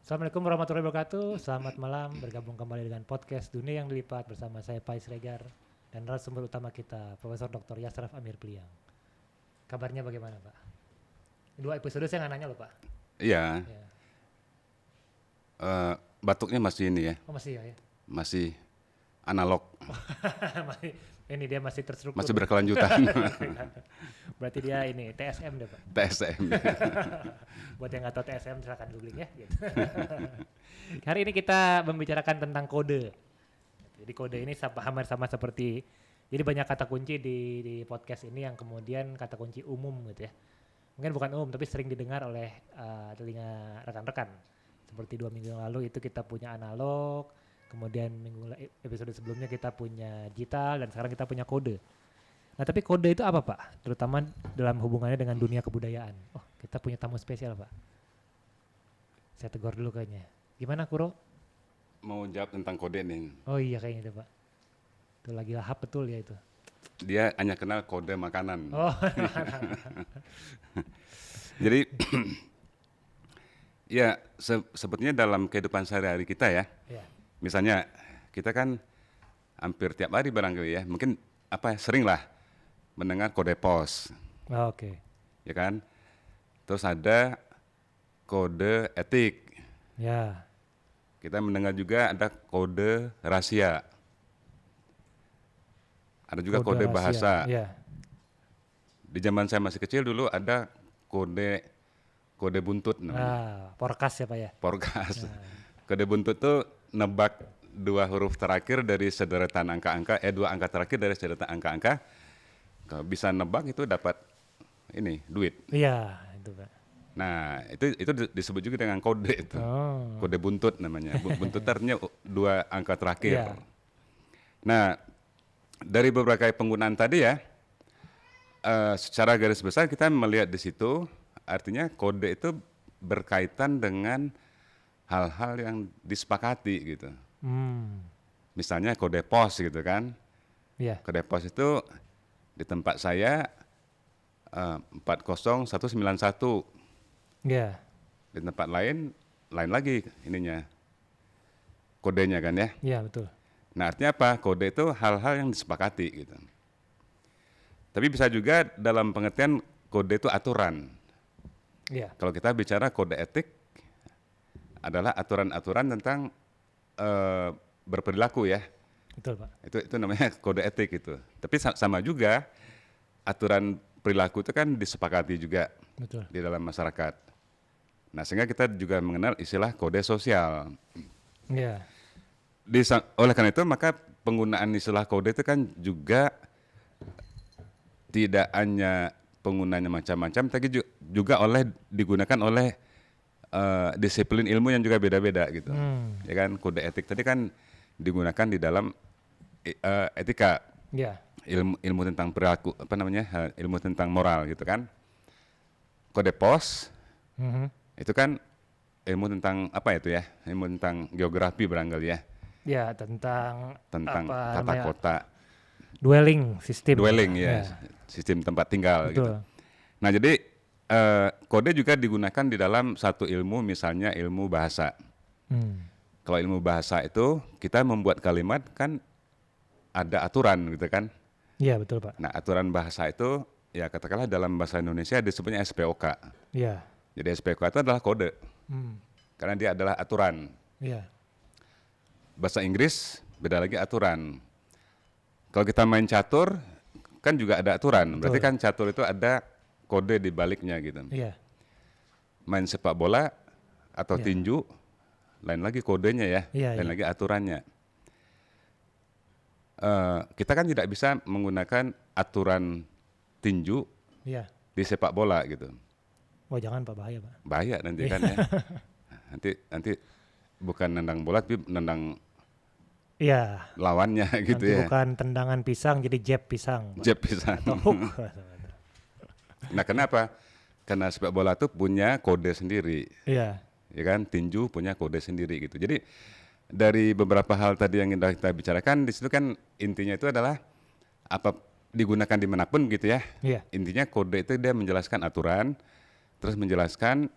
Assalamualaikum warahmatullahi wabarakatuh. Selamat malam, bergabung kembali dengan podcast Dunia yang Dilipat bersama saya Pais Regar dan narasumber utama kita Profesor Dr. Yasraf Amir Pliang. Kabarnya bagaimana, Pak? 2 episode saya nggak nanya loh, Pak. Iya, Ya. batuknya masih ini ya, Oh masih ya? masih analog, Ini dia masih terstruktur. masih berkelanjutan. Berarti dia ini TSM deh, Pak. TSM. Buat yang nggak tahu TSM silakan googling ya. Gitu. Hari ini kita membicarakan tentang kode. Jadi kode ini hampir sama seperti, jadi banyak kata kunci di podcast ini yang kemudian kata kunci umum gitu ya. Mungkin bukan umum tapi sering didengar oleh telinga rekan-rekan. Seperti 2 minggu yang lalu itu kita punya analog, kemudian episode sebelumnya kita punya digital dan sekarang kita punya kode. Nah tapi kode itu apa Pak? Terutama dalam hubungannya dengan dunia kebudayaan. Oh kita punya tamu spesial Pak. Saya tegur dulu kayaknya. Gimana Kuro? Mau jawab tentang kode nih. Oh iya kayaknya itu Pak. Itu lagi lahap betul ya itu. Dia hanya kenal kode makanan. Oh Jadi ya sebetulnya dalam kehidupan sehari-hari kita ya, ya. misalnya kita kan hampir tiap hari barangkali ya, mungkin sering lah mendengar kode pos, Oh, oke. ya kan? Terus ada kode etik. Ya. Kita mendengar juga ada kode rahasia. Ada juga kode rahasia. bahasa. Ya. Di zaman saya masih kecil dulu ada kode buntut namanya. Porkas ya Pak ya. Porkas. Kode buntut tuh nebak 2 huruf terakhir dari sederetan angka-angka, 2 angka terakhir dari sederetan angka-angka. Kalau bisa nebak itu dapat ini duit. Iya itu Pak. Nah, itu disebut juga dengan kode itu. Oh. Kode buntut namanya. Buntut artinya 2 angka terakhir. Iya. Nah, dari beberapa penggunaan tadi ya, secara garis besar kita melihat di situ, artinya kode itu berkaitan dengan hal-hal yang disepakati gitu. Misalnya kode pos gitu kan. Iya. Kode pos itu di tempat saya 40191. Iya. Di tempat lain lagi ininya kodenya kan ya. Iya betul. Nah artinya apa? Kode itu hal-hal yang disepakati gitu. Tapi bisa juga dalam pengertian kode itu aturan. Iya. Kalau kita bicara kode etik adalah aturan-aturan tentang berperilaku ya. Betul Pak. Itu namanya kode etik itu. Tapi sama juga aturan perilaku itu kan disepakati juga Betul. di dalam masyarakat. Nah sehingga kita juga mengenal istilah kode sosial. Iya. Oleh karena itu maka penggunaan istilah kode itu kan juga tidak hanya penggunanya macam-macam, tapi juga digunakan oleh disiplin ilmu yang juga beda-beda gitu. Ya kan kode etik tadi kan digunakan di dalam etika, Iya. ilmu tentang perilaku, ilmu tentang moral gitu kan. Kode pos itu kan ilmu tentang ilmu tentang geografi barangkali ya. Ya tentang Tata namanya? kota, Dwelling system. ya, sistem tempat tinggal gitu. Betul. Nah jadi kode juga digunakan di dalam satu ilmu, misalnya ilmu bahasa. Kalau ilmu bahasa itu kita membuat kalimat kan ada aturan gitu kan. Iya betul Pak. Nah aturan bahasa itu ya katakanlah dalam bahasa Indonesia disebutnya SPOK. Iya. Jadi SPOK itu adalah kode karena dia adalah aturan. Iya. Bahasa Inggris beda lagi aturan. Kalau kita main catur kan juga ada aturan. Berarti kan catur itu ada kode di baliknya gitu. Iya. Main sepak bola atau tinju lain lagi kodenya ya, Iya, lain lagi aturannya. Kita kan tidak bisa menggunakan aturan tinju di sepak bola gitu. Oh jangan Pak, bahaya Pak. Bahaya nanti kan ya. Nanti bukan nendang bola tapi nendang Iya. lawannya gitu Nanti ya. bukan tendangan pisang jadi jab pisang. Pak. Jab pisang. Atau hook. Nah kenapa? Karena sepak bola itu punya kode sendiri. Iya. Ya kan, tinju punya kode sendiri gitu. Jadi dari beberapa hal tadi yang kita bicarakan di situ kan intinya itu adalah digunakan dimanapun gitu ya. Iya. Intinya kode itu dia menjelaskan aturan, terus menjelaskan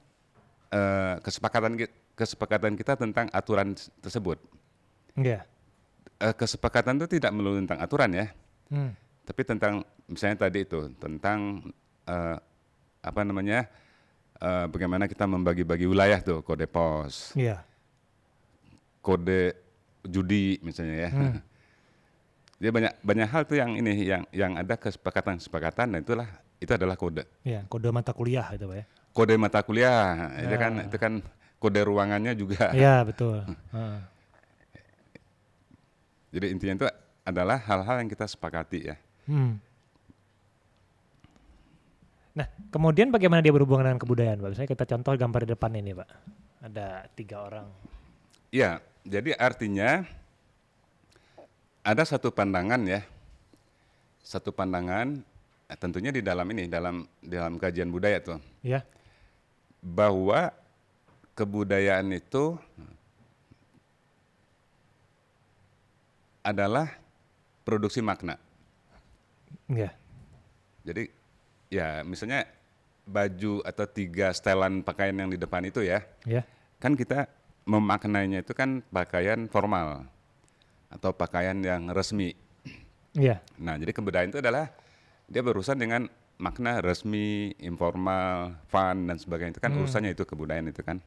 kesepakatan kita tentang aturan tersebut. Iya. Kesepakatan itu tidak melulu tentang aturan ya, Hmm. tapi tentang misalnya tadi itu tentang apa namanya bagaimana kita membagi-bagi wilayah tuh, kode pos, Iya. kode judi misalnya ya. Jadi banyak hal tuh yang ini yang ada kesepakatan dan itu adalah kode. Iya, kode mata kuliah itu Pak ya. Kode mata kuliah itu kan kode ruangannya juga. Iya, betul. Heeh. Jadi intinya itu adalah hal-hal yang kita sepakati ya. Nah, kemudian bagaimana dia berhubungan dengan kebudayaan, Pak? Misalnya kita contoh gambar di depan ini, Pak. Ada 3 orang. Iya, jadi artinya ada satu pandangan ya, satu pandangan tentunya di dalam dalam kajian budaya tuh, Ya. bahwa kebudayaan itu adalah produksi makna. Iya. Jadi ya misalnya baju atau 3 setelan pakaian yang di depan itu ya, Ya. kan kita memaknainya itu kan pakaian formal atau pakaian yang resmi. Iya. Nah, jadi kebudayaan itu adalah dia berurusan dengan makna resmi, informal, fun dan sebagainya. Itu kan urusannya itu kebudayaan itu kan.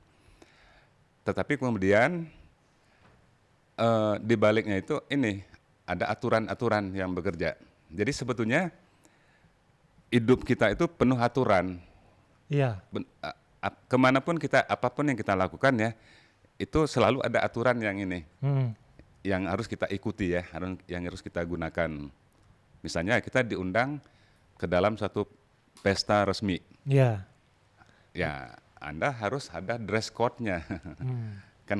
Tetapi kemudian di baliknya itu ada aturan-aturan yang bekerja. Jadi sebetulnya hidup kita itu penuh aturan. Iya. Kemanapun kita, apapun yang kita lakukan ya, itu selalu ada aturan yang yang harus kita ikuti ya, yang harus kita gunakan. Misalnya kita diundang ke dalam satu pesta resmi, Iya. ya Anda harus ada dress code-nya. Kan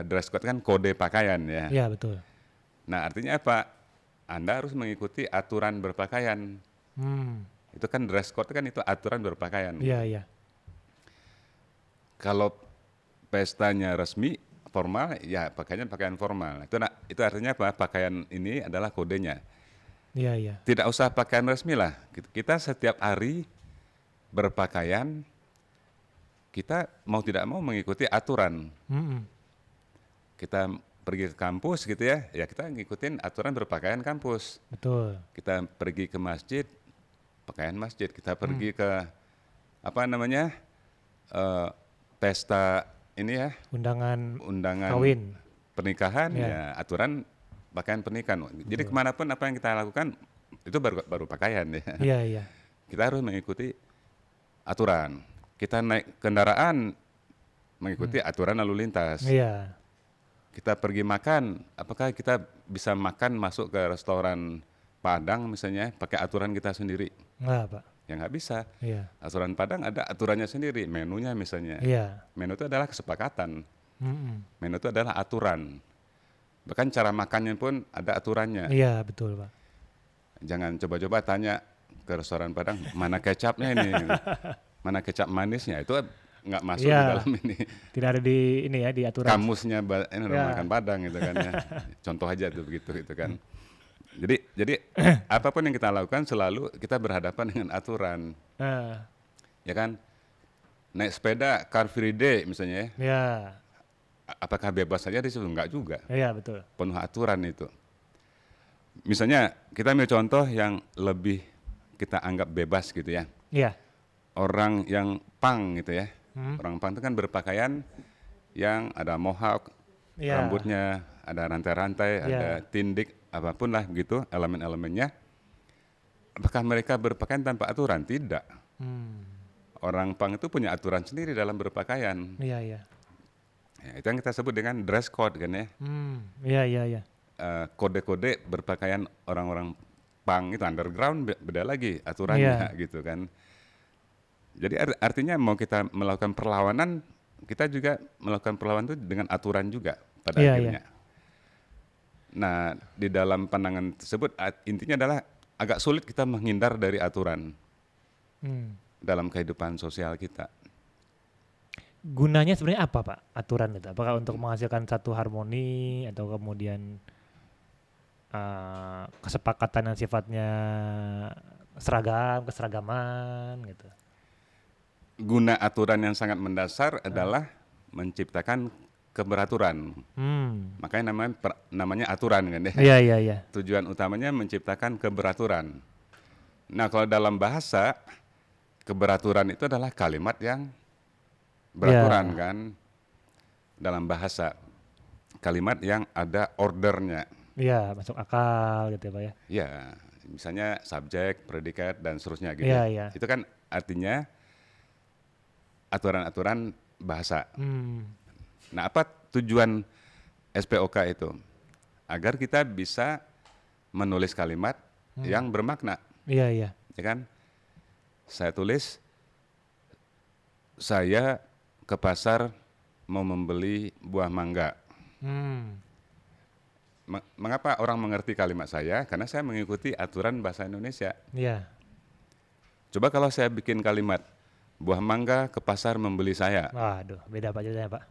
dress code kan kode pakaian ya. Iya, betul. Nah artinya apa? Anda harus mengikuti aturan berpakaian. Itu kan dress code kan itu aturan berpakaian. Iya, iya. Kalau pestanya resmi, formal, ya pakaiannya pakaian formal. Itu artinya apa? Pakaian ini adalah kodenya. Iya, iya. Tidak usah pakaian resmi lah. Kita setiap hari berpakaian, kita mau tidak mau mengikuti aturan. Kita pergi ke kampus gitu ya kita ngikutin aturan berpakaian kampus. Betul. Kita pergi ke masjid, pakaian masjid. Kita pergi ke pesta ini ya, Undangan undangan kawin. pernikahan, Ya. ya aturan pakaian pernikahan. Jadi kemanapun apa yang kita lakukan itu baru pakaian ya. Iya, iya. Kita harus mengikuti aturan. Kita naik kendaraan mengikuti aturan lalu lintas. Iya. Kita pergi makan, apakah kita bisa makan masuk ke restoran Padang misalnya pakai aturan kita sendiri? Enggak, Pak. Ya nggak bisa. Iya. Aturan Padang ada aturannya sendiri, menunya misalnya. Iya. Menu itu adalah kesepakatan. Menu itu adalah aturan. Bahkan cara makannya pun ada aturannya. Iya, betul, Pak. Jangan coba-coba tanya ke restoran Padang, mana kecapnya ini? Mana kecap manisnya? Itu nggak masuk di Iya. dalam ini. Tidak ada di ini ya, di aturan. Kamusnya ini orang Ya. makan Padang gitu kan ya. Contoh aja tuh begitu gitu kan. Jadi apapun yang kita lakukan selalu kita berhadapan dengan aturan. Nah, Ya kan? Naik sepeda Car Free Day misalnya ya. ya. Apakah bebas saja di situ? Enggak juga. Iya, betul. Penuh aturan itu. Misalnya kita ambil contoh yang lebih kita anggap bebas gitu ya. Iya. Orang yang punk gitu ya. Orang punk itu kan berpakaian yang ada mohawk, Iya. rambutnya ada rantai-rantai, Iya. ada tindik, apapun lah begitu elemen-elemennya. Apakah mereka berpakaian tanpa aturan? Tidak. Orang punk itu punya aturan sendiri dalam berpakaian. Iya, iya. Ya, itu yang kita sebut dengan dress code kan ya. Iya, iya, iya. Kode-kode berpakaian orang-orang punk itu underground beda lagi aturannya gitu kan. Jadi artinya mau kita melakukan perlawanan, kita juga melakukan perlawanan itu dengan aturan juga pada Iya, akhirnya. Nah, di dalam pandangan tersebut intinya adalah agak sulit kita menghindar dari aturan dalam kehidupan sosial kita. Gunanya sebenarnya apa, Pak, aturan itu? Apakah untuk menghasilkan satu harmoni atau kemudian kesepakatan yang sifatnya keseragaman gitu? Guna aturan yang sangat mendasar adalah menciptakan keberaturan. Makanya namanya aturan kan ya. Iya, iya, iya. Tujuan utamanya menciptakan keberaturan. Nah, kalau dalam bahasa, keberaturan itu adalah kalimat yang beraturan Ya. kan. Dalam bahasa, kalimat yang ada ordernya. Iya, masuk akal gitu ya Pak ya. Ya, misalnya subjek, predikat, dan seterusnya gitu Iya, ya. iya. Itu kan artinya aturan-aturan bahasa. Nah, apa tujuan SPOK itu? Agar kita bisa menulis kalimat yang bermakna, Iya, iya. ya kan? Saya tulis, saya ke pasar mau membeli buah mangga. Mengapa orang mengerti kalimat saya? Karena saya mengikuti aturan bahasa Indonesia. Iya. Coba kalau saya bikin kalimat, buah mangga ke pasar membeli saya. Waduh, beda Pak ceritanya Pak.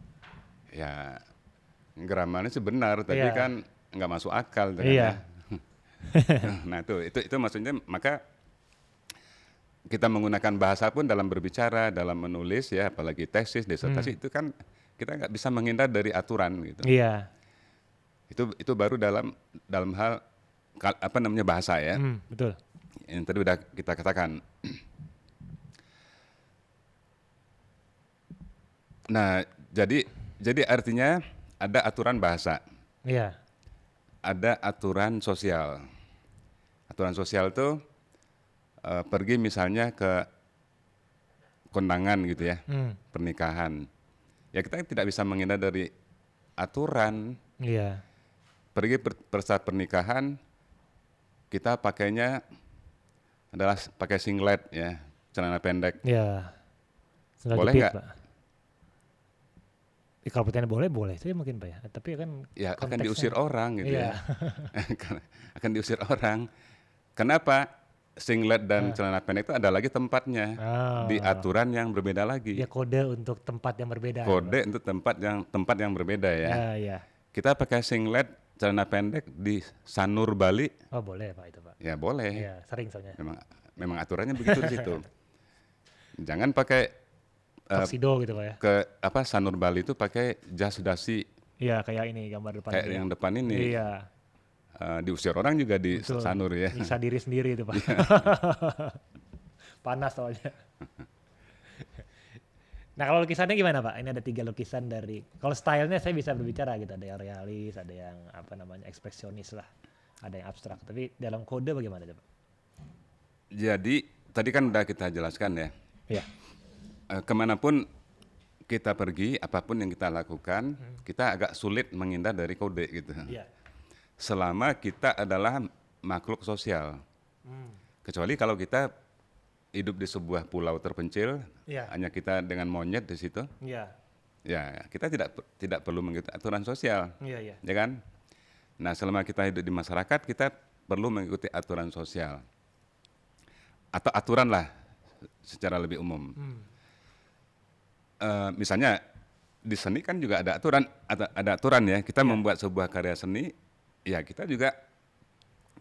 Ya, gramarnya sih benar, tapi Iya. kan nggak masuk akal. Kan, Iya. ya. Nah itu maksudnya, maka kita menggunakan bahasa pun dalam berbicara, dalam menulis ya, apalagi tesis, disertasi itu kan kita nggak bisa menghindar dari aturan gitu. Iya. Itu baru dalam hal apa namanya bahasa ya. Betul. Yang tadi udah kita katakan. Nah, jadi artinya ada aturan bahasa, Iya. ada aturan sosial. Aturan sosial itu pergi misalnya ke kondangan gitu ya, pernikahan. Ya kita tidak bisa menghindar dari aturan. Iya. Pergi saat pernikahan, kita pakainya adalah pakai singlet ya, celana pendek. Iya. Sendal Boleh jepit, nggak? Pak. Kalau pertanyaan boleh sih mungkin Pak ya. Tapi kan Ya akan konteksnya. diusir orang gitu Iya. ya. Akan diusir orang. Kenapa? Singlet dan celana pendek itu ada lagi tempatnya di aturan yang berbeda lagi. Dia kode untuk tempat yang berbeda. Kode untuk tempat yang berbeda ya. Ya, iya. Kita pakai singlet, celana pendek di Sanur Bali, Oh, boleh Pak itu Pak. ya boleh. Iya, sering soalnya. Memang aturannya begitu di situ. Jangan pakai Tuxedo gitu Pak ya. ke apa Sanur Bali itu pakai jas dasi Iya, kayak ini gambar depan. kayak ini. yang depan ini. Iya. Diusir orang juga di Betul. Sanur ya. Nyiksa diri sendiri itu Pak. Panas soalnya. Nah kalau lukisannya gimana Pak? Ini ada 3 lukisan dari, kalau stylenya saya bisa berbicara gitu. Ada yang realis, ada yang apa namanya ekspresionis lah. Ada yang abstrak. Tapi dalam kode bagaimana Pak? Jadi tadi kan udah kita jelaskan ya. Iya. Kemanapun kita pergi, apapun yang kita lakukan, kita agak sulit menghindar dari kode gitu. Iya. Selama kita adalah makhluk sosial. Kecuali kalau kita hidup di sebuah pulau terpencil, Iya. hanya kita dengan monyet di situ, Iya. ya kita tidak perlu mengikuti aturan sosial, Iya, iya. ya kan? Nah, selama kita hidup di masyarakat, kita perlu mengikuti aturan sosial atau aturan lah secara lebih umum. Misalnya di seni kan juga ada aturan ya. Kita membuat sebuah karya seni, ya kita juga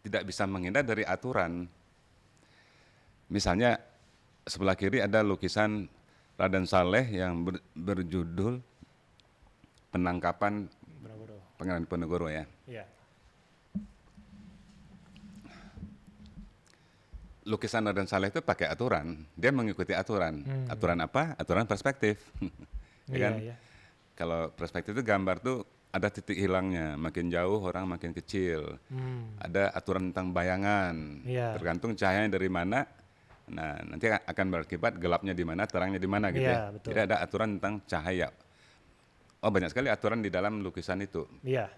tidak bisa menghindar dari aturan. Misalnya sebelah kiri ada lukisan Raden Saleh yang berjudul Penangkapan Pangeran Diponegoro ya. Iya. Lukisan Raden Saleh itu pakai aturan, dia mengikuti aturan. Aturan apa? Aturan perspektif. Ya kan? Iya. Kalau perspektif itu gambar tuh ada titik hilangnya, makin jauh orang makin kecil. Ada aturan tentang bayangan, Iya. tergantung cahayanya dari mana. Nah, nanti akan berakibat gelapnya di mana, terangnya di mana gitu Iya, ya. betul. Jadi ada aturan tentang cahaya. Oh, banyak sekali aturan di dalam lukisan itu. Iya.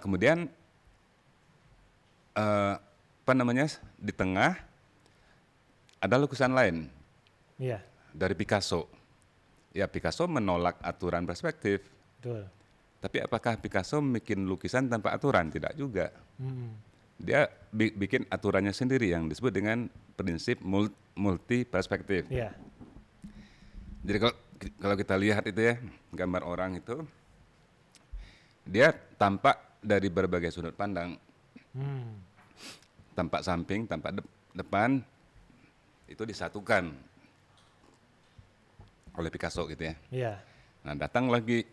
Kemudian apa namanya, di tengah ada lukisan lain Iya. dari Picasso. Ya, Picasso menolak aturan perspektif. Betul. Tapi apakah Picasso bikin lukisan tanpa aturan? Tidak juga. Dia bikin aturannya sendiri yang disebut dengan prinsip multi perspektif. Iya. Jadi kalau kita lihat itu ya, gambar orang itu, dia tampak dari berbagai sudut pandang. Tampak samping, tampak depan, itu disatukan oleh Picasso gitu ya. Iya. Nah, datang lagi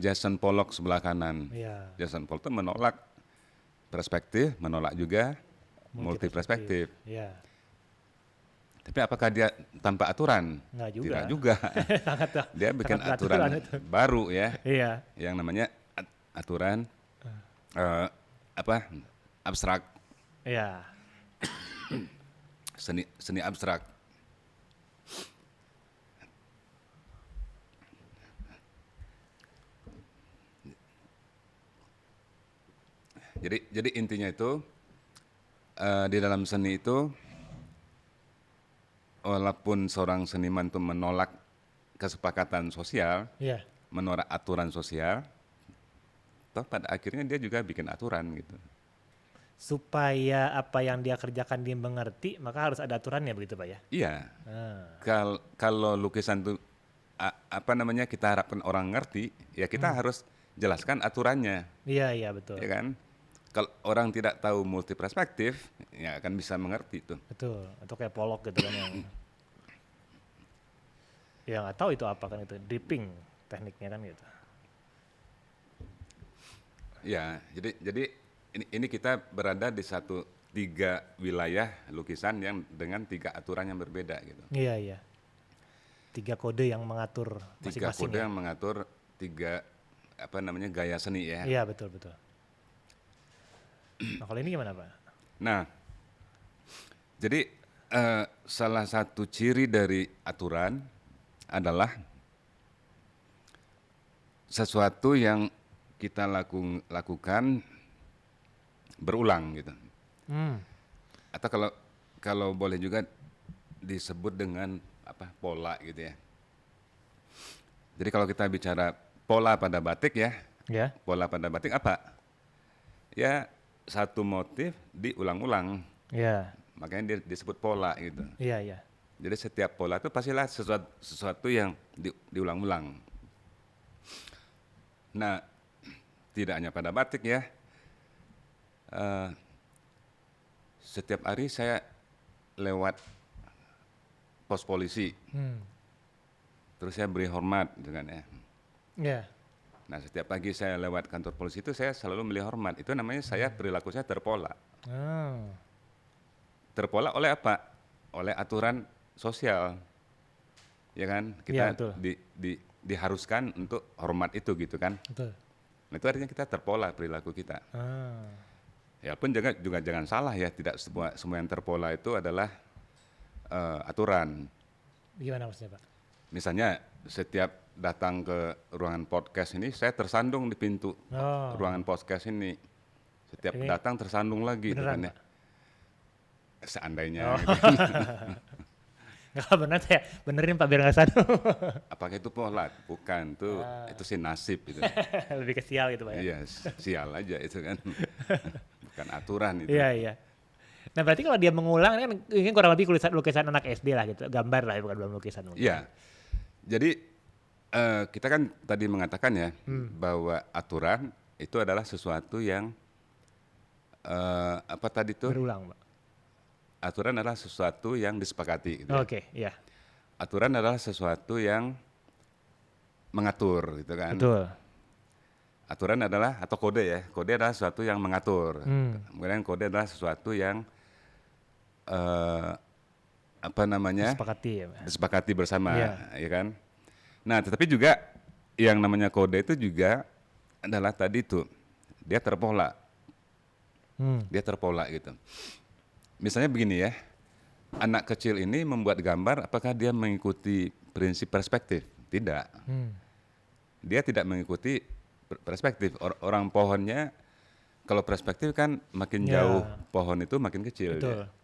Jason Pollock sebelah kanan. Iya. Jason Pollock itu menolak perspektif, menolak juga multi perspektif. Iya. Tapi apakah dia tanpa aturan? Nggak juga. Tidak juga. sangat Dia bikin sangat aturan itu. baru ya, Iya. yang namanya aturan abstrak, Iya. seni abstrak. Jadi intinya itu di dalam seni itu, walaupun seorang seniman itu menolak kesepakatan sosial, Iya. menolak aturan sosial, toh pada akhirnya dia juga bikin aturan gitu. Supaya apa yang dia kerjakan dia mengerti, maka harus ada aturannya begitu Pak ya? Iya, Ah. kalau lukisan itu kita harapkan orang ngerti, ya kita harus jelaskan aturannya, Iya betul. ya kan? Kalau orang tidak tahu multi perspektif, ya akan bisa mengerti itu. Betul. Atau kayak Pollock gitu kan yang nggak tahu itu apa kan itu dripping tekniknya kan gitu. Ya, jadi ini kita berada di tiga wilayah lukisan yang dengan 3 aturan yang berbeda gitu. Iya. 3 kode yang mengatur 3 masing-masing kode ya. yang mengatur 3 gaya seni ya. Iya betul. Nah kalau ini gimana Pak? Nah, jadi salah satu ciri dari aturan adalah sesuatu yang kita lakukan berulang gitu. Atau kalau boleh juga disebut dengan pola gitu ya. Jadi kalau kita bicara pola pada batik ya, Ya. pola pada batik apa? Ya satu motif diulang-ulang, Iya. makanya dia disebut pola gitu. Iya. Jadi setiap pola itu pastilah sesuatu yang diulang-ulang. Nah, tidak hanya pada batik ya. Setiap hari saya lewat pos polisi, terus saya beri hormat dengan ya. Iya. Nah, setiap pagi saya lewat kantor polisi itu saya selalu beri hormat. Itu namanya perilaku saya terpola. Oh. Terpola oleh apa? Oleh aturan sosial, ya kan? Iya, Kita betul. diharuskan untuk hormat itu gitu kan? Betul. Nah, itu artinya kita terpola perilaku kita. Ah. Ya pun juga jangan salah ya, tidak semua yang terpola itu adalah aturan. Gimana maksudnya Pak? Misalnya setiap datang ke ruangan podcast ini, saya tersandung di pintu ruangan podcast ini. Setiap Ini datang tersandung lagi, gitu beneran, kan ya. Seandainya, Oh. gitu. Nggak benar saya benerin Pak biar nggak sadu. Apakah itu pola? Bukan, itu sih nasib gitu. Lebih ke sial gitu Pak ya? Iya, sial aja itu kan. Bukan aturan itu. Iya. Nah berarti kalau dia mengulang ini kurang lebih lukisan anak SD lah gitu, gambar lah ya bukan belum lukisan. Iya, jadi kita kan tadi mengatakan ya bahwa aturan itu adalah sesuatu yang apa tadi tuh? Berulang Pak. Aturan adalah sesuatu yang disepakati. Gitu Oke, iya. Aturan adalah sesuatu yang mengatur, gitu kan? Betul. Aturan adalah atau kode ya, kode adalah sesuatu yang mengatur. Kemudian kode adalah sesuatu yang Sepakati ya Pak. disepakati bersama, Iya. ya kan? Nah, tetapi juga yang namanya kode itu juga adalah tadi itu dia terpola, dia terpola gitu. Misalnya begini ya, anak kecil ini membuat gambar, apakah dia mengikuti prinsip perspektif? Tidak. Dia tidak mengikuti perspektif. Orang pohonnya, kalau perspektif kan makin Ya. jauh pohon itu makin kecil. Betul. Dia.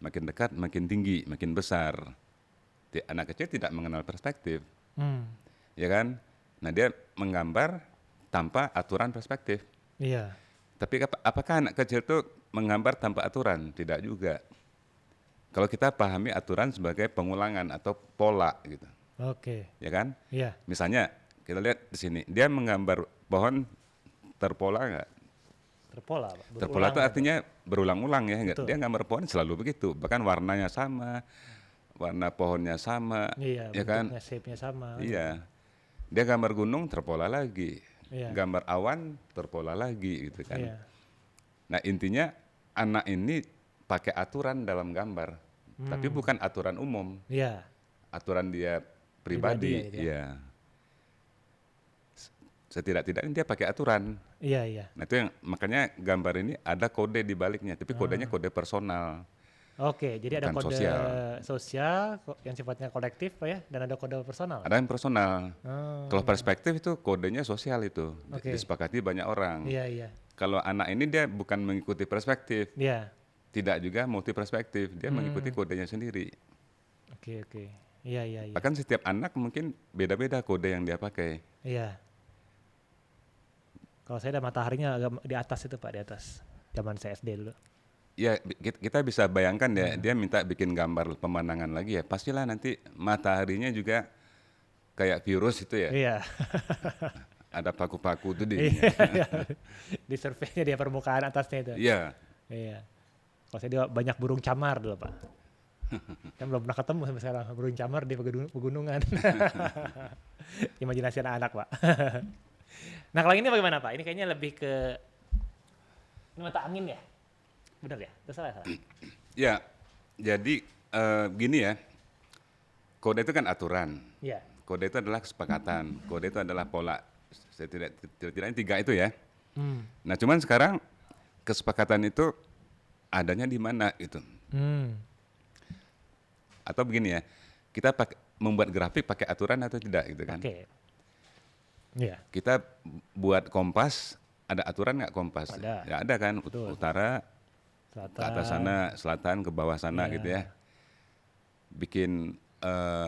Makin dekat, makin tinggi, makin besar. Anak kecil tidak mengenal perspektif. Ya kan? Nah dia menggambar tanpa aturan perspektif. Iya. Tapi apakah anak kecil itu menggambar tanpa aturan? Tidak juga. Kalau kita pahami aturan sebagai pengulangan atau pola gitu. Oke. Ya kan? Iya. Misalnya kita lihat di sini, dia menggambar pohon terpola nggak? Terpola Pak. Terpola itu artinya berulang-ulang ya. Betul. Dia gambar pohon selalu begitu. Bahkan warnanya sama, warna pohonnya sama, Iya, ya kan? bentuknya, shape-nya sama. Iya. Dia gambar gunung terpola lagi, Iya. gambar awan terpola lagi gitu kan. Iya. Nah intinya anak ini pakai aturan dalam gambar, tapi bukan aturan umum, Iya. aturan dia Pribadi pribadi, ya, gitu ya. ya. Setidak-tidaknya dia pakai aturan. Iya, iya. Nah itu yang makanya gambar ini ada kode di baliknya, tapi kodenya kode personal, Oke, jadi ada bukan kode sosial. sosial yang sifatnya kolektif Pak ya, dan ada kode personal. Ada yang personal. Oh, Kalau perspektif itu kodenya sosial itu, Oke. disepakati banyak orang. iya, iya. Kalau anak ini dia bukan mengikuti perspektif, Iya. tidak juga multi perspektif, dia mengikuti kodenya sendiri. Oke, oke. Iya, iya, iya. Bahkan setiap anak mungkin beda-beda kode yang dia pakai. Iya. Kalau saya ada mataharinya agak di atas itu Pak, di atas. Zaman saya SD dulu. Ya kita bisa bayangkan ya, dia minta bikin gambar pemandangan lagi ya, pastilah nanti mataharinya juga kayak virus itu ya, Iya. ada paku-paku itu di Iya. Di surveinya dia permukaan atasnya itu. Iya, Iya. Kalau saya dia banyak burung camar dulu Pak. Kan belum pernah ketemu sampai sekarang burung camar di pegunungan. Imajinasi anak-anak Pak. Nah kalau ini bagaimana Pak? Ini kayaknya lebih ke ini mata angin ya? Benar ya? Itu salah, salah. ya. Jadi gini ya, kode itu kan aturan, Iya. kode itu adalah kesepakatan, kode itu adalah pola. Setidaknya tiga itu ya. Hmm. Nah cuman sekarang kesepakatan itu adanya di mana gitu? Hmm. Atau begini ya, kita membuat grafik pakai aturan atau tidak gitu kan? Oke. Iya. Kita buat kompas, ada aturan nggak kompas? Ada. Ya ada kan, Betul. utara Selatan. ke atas sana, selatan ke bawah sana Iya. gitu ya. Bikin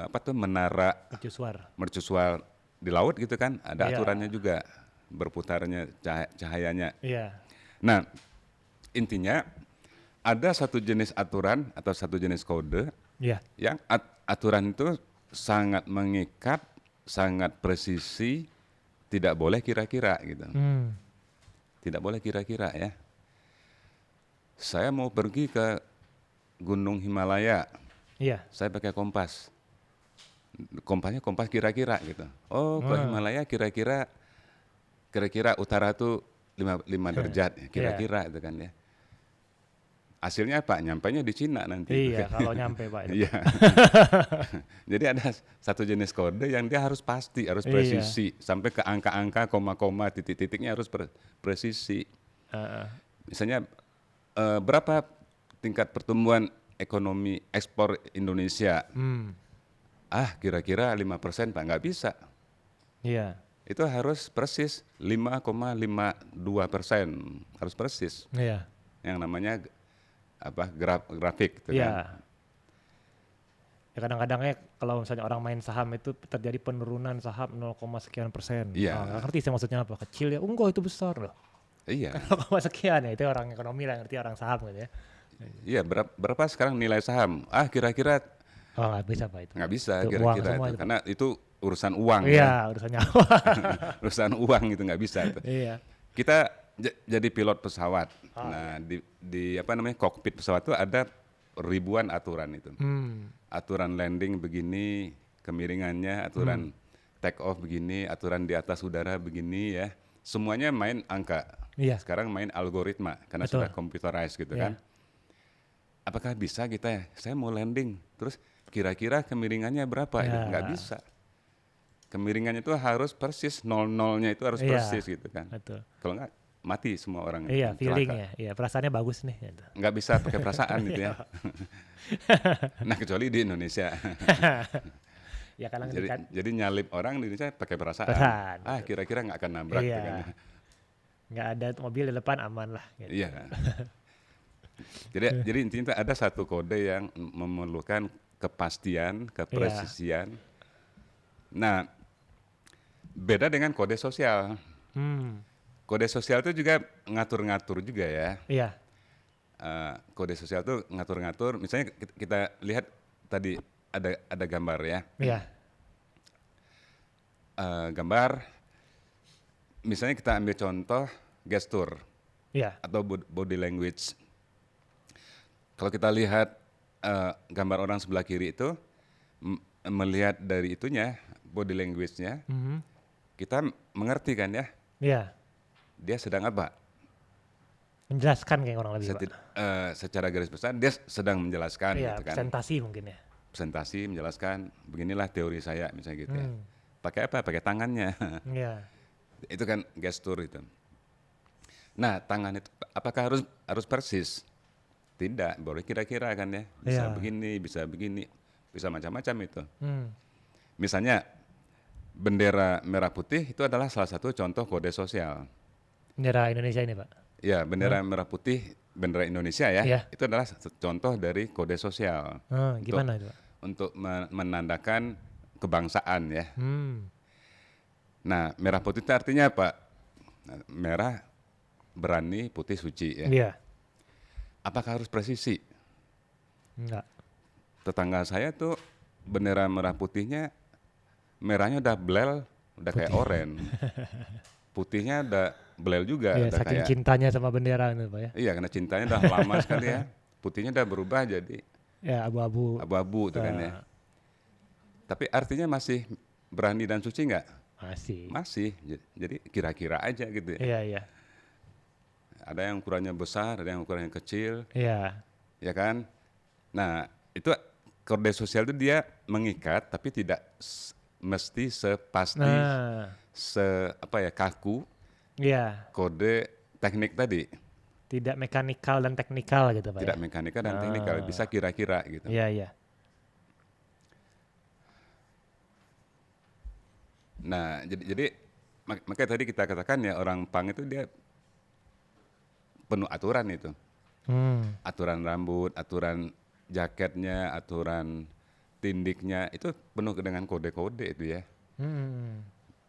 apa tuh menara Mercusuar. mercusuar di laut gitu kan, ada Iya. aturannya juga, berputarnya cahayanya. Iya. Nah intinya ada satu jenis aturan atau satu jenis kode Iya. yang aturan itu sangat mengikat, sangat presisi, tidak boleh kira-kira gitu. Hmm. Tidak boleh kira-kira ya. Saya mau pergi ke Gunung Himalaya, Iya. saya pakai kompas. Kompasnya kompas kira-kira gitu. Oh, ke Himalaya kira-kira utara tuh 5 derajat ya, kira-kira itu kan ya. Hasilnya apa? Nyampainya di Cina nanti. Iya, kalau nyampe Pak. Iya. Jadi ada satu jenis kode yang dia harus pasti, harus Iya. presisi, sampai ke angka-angka, koma-koma, titik-titiknya harus presisi. Heeh. Misalnya berapa tingkat pertumbuhan ekonomi ekspor Indonesia? Hmm. Kira-kira 5% Pak, nggak bisa. Iya. Itu harus persis 5,52%, harus persis. Iya. Yang namanya apa grafik gitu Iya. kan. Ya kadang-kadangnya kalau misalnya orang main saham itu terjadi penurunan saham 0, sekian persen. Iya. Nggak ngerti saya maksudnya apa. Kecil ya, enggak itu besar loh. Iya. 0, sekian ya, itu orang ekonomi lah ngerti, orang saham gitu ya. Iya, berapa sekarang nilai saham? Kira-kira Oh nggak bisa Pak itu. nggak bisa Itu uang kira-kira semua itu. itu. Karena itu urusan uang Iya, ya. urusan nyawa. Urusan uang itu nggak bisa itu. Iya. Kita jadi pilot pesawat. Nah, di apa namanya kokpit pesawat itu ada ribuan aturan itu. Hmm. Aturan landing begini, kemiringannya, aturan take off begini, aturan di atas udara begini ya. Semuanya main angka. Iya. Sekarang main algoritma karena Betul. sudah computerized gitu Iya. kan. Apakah bisa kita ya? Saya mau landing, terus kira-kira kemiringannya berapa? Ya. Nggak bisa. Kemiringannya itu harus persis, nol-nolnya itu harus Iya. persis gitu kan. Betul. Kalau nggak mati semua orang. Iya, celaka. feeling ya. Iya, perasaannya bagus nih gitu. Nggak bisa pakai perasaan gitu Iya. ya. Nah kecuali di Indonesia. Ya kadang jadi nyalip orang di Indonesia pakai perasaan. Perasaan, Kira-kira nggak akan nabrak gitu kan. Iya. Nggak ada mobil di depan aman lah. Gitu. Iya. Jadi intinya ada satu kode yang memerlukan kepastian, kepresisian. Nah, beda dengan kode sosial. Hmm. Kode sosial itu juga ngatur-ngatur juga ya. Iya. Kode sosial itu ngatur-ngatur. Misalnya kita lihat tadi ada gambar ya. Iya. Gambar. Misalnya kita ambil contoh gestur Iya. atau body language. Kalau kita lihat gambar orang sebelah kiri itu melihat dari itunya body language-nya, Mhm. kita mengerti kan ya, Iya. dia sedang apa? Menjelaskan kayak orang lebih, Pak. Secara garis besar dia sedang menjelaskan Iya, gitu kan. presentasi mungkin ya. Presentasi menjelaskan beginilah teori saya misalnya gitu ya. Hmm. Pakai apa? Pakai tangannya. Iya. Itu kan gestur itu. Nah, tangan itu apakah harus persis? Tidak, boleh kira-kira kan ya. Bisa Iya. begini, bisa macam-macam itu. Hmm. Misalnya bendera merah putih itu adalah salah satu contoh kode sosial. Bendera Indonesia ini, Pak. Ya, bendera merah putih, bendera Indonesia ya, Iya. itu adalah contoh dari kode sosial Gimana itu, Pak? untuk menandakan kebangsaan ya. Nah, merah putih itu artinya apa? Nah, merah berani, putih suci ya. Iya. Apakah harus presisi? Enggak. Tetangga saya tuh bendera merah putihnya, merahnya udah blel, udah kayak oranye. Putihnya udah blel juga, Iya, udah saking kayak. cintanya sama bendera itu, Pak ya. Iya, karena cintanya udah lama sekali ya. Putihnya udah berubah jadi Ya, abu-abu. abu-abu tuh kan ya. Tapi artinya masih berani dan suci nggak? Masih. Masih. Jadi kira-kira aja gitu ya. Iya, iya. Ada yang ukurannya besar, ada yang ukurannya kecil, Iya. ya kan? Nah, itu kode sosial itu dia mengikat, tapi tidak mesti sepasti, Nah, kaku iya. kode teknik tadi. Tidak mekanikal dan teknikal gitu, Pak Tidak ya. mekanika dan teknikal, bisa kira-kira gitu. Iya, iya. Nah, jadi makanya tadi kita katakan ya orang punk itu dia penuh aturan itu. Aturan rambut, aturan jaketnya, aturan tindiknya itu penuh dengan kode-kode itu ya.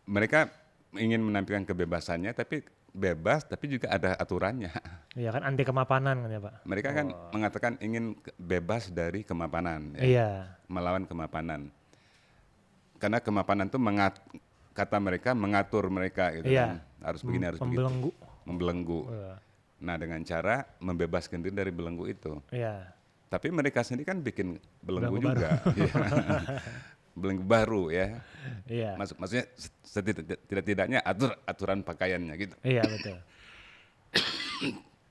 Mereka ingin menampilkan kebebasannya tapi bebas tapi juga ada aturannya. Iya kan anti kemapanan kan ya, Pak. Mereka kan mengatakan ingin bebas dari kemapanan ya. Iya. Melawan kemapanan. Karena kemapanan itu kata mereka mengatur mereka gitu Iya. kan. Harus begini, harus begitu. Membelenggu. Membelenggu. Iya. Nah, dengan cara membebaskan diri dari belenggu itu. Iya. Tapi mereka sendiri kan bikin belenggu Belenggu juga. Iya. Belenggu baru ya. Iya. Maksudnya tidak-tidaknya aturan pakaiannya gitu. Iya, betul.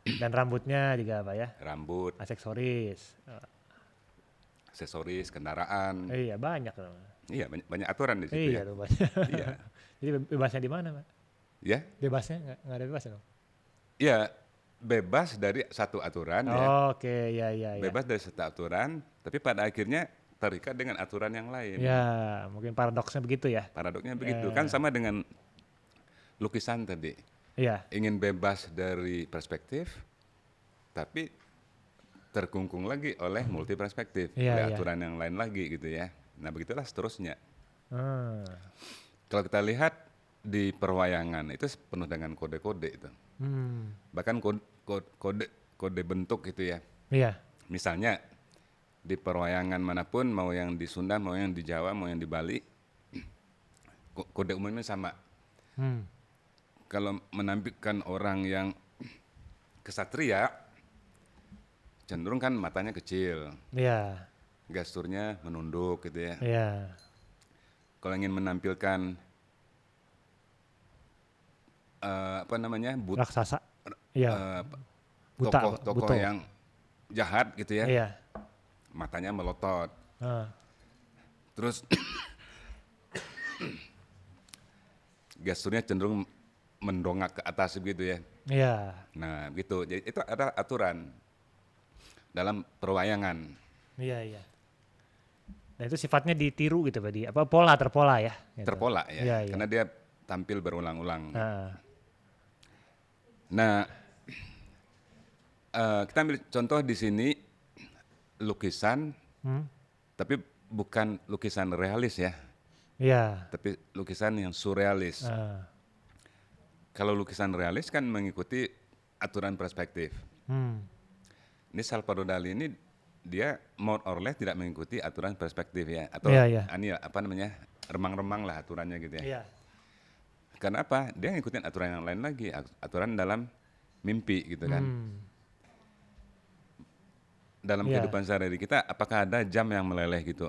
Dan rambutnya juga apa ya? Rambut, Aksesoris. aksesoris, kendaraan. Iya, banyak tuh. Iya, banyak aturan di situ Iya ya. tuh banyak. Iya. Jadi bebasnya di mana, Pak? Ya. Bebasnya nggak ada bebasnya dong? Iya, bebas dari satu aturan ya. Oke, iya, iya, iya. Bebas dari satu aturan, tapi pada akhirnya terikat dengan aturan yang lain. Ya, mungkin paradoksnya begitu ya. Paradoksnya begitu. Kan sama dengan lukisan tadi. Iya. Ingin bebas dari perspektif, tapi terkungkung lagi oleh multi perspektif, Iya, oleh iya. aturan yang lain lagi gitu ya. Nah begitulah seterusnya. Hmm. Kalau kita lihat di perwayangan itu penuh dengan kode-kode itu. Bahkan kode bentuk gitu ya. Iya. Misalnya di perwayangan manapun, mau yang di Sunda, mau yang di Jawa, mau yang di Bali, kode umumnya sama. Kalau menampilkan orang yang kesatria, cenderung kan matanya kecil, Iya. gesturnya menunduk gitu ya. Iya. Kalau ingin menampilkan Raksasa. Iya. Buta, Pak. tokoh-tokoh Buto. yang jahat gitu ya, Iya. matanya melotot. Ah. Terus gesturnya cenderung mendongak ke atas begitu ya. Iya. Nah, gitu. Jadi itu ada aturan dalam perwayangan. Iya, iya. Dan itu sifatnya ditiru gitu, Pak. Terpola ya. Gitu. Terpola ya. Iya, iya. Karena dia tampil berulang-ulang. Nah, Kita ambil contoh di sini lukisan, tapi bukan lukisan realis ya, iya. tapi lukisan yang surrealis. Kalau lukisan realis kan mengikuti aturan perspektif. Ini Salvador Dali ini dia more or less tidak mengikuti aturan perspektif ya, atau Iya, iya. remang-remang lah aturannya gitu ya. Iya. Karena apa? Dia ngikutin aturan yang lain lagi, aturan dalam mimpi gitu kan. Dalam Iya. kehidupan sehari-hari kita, apakah ada jam yang meleleh gitu?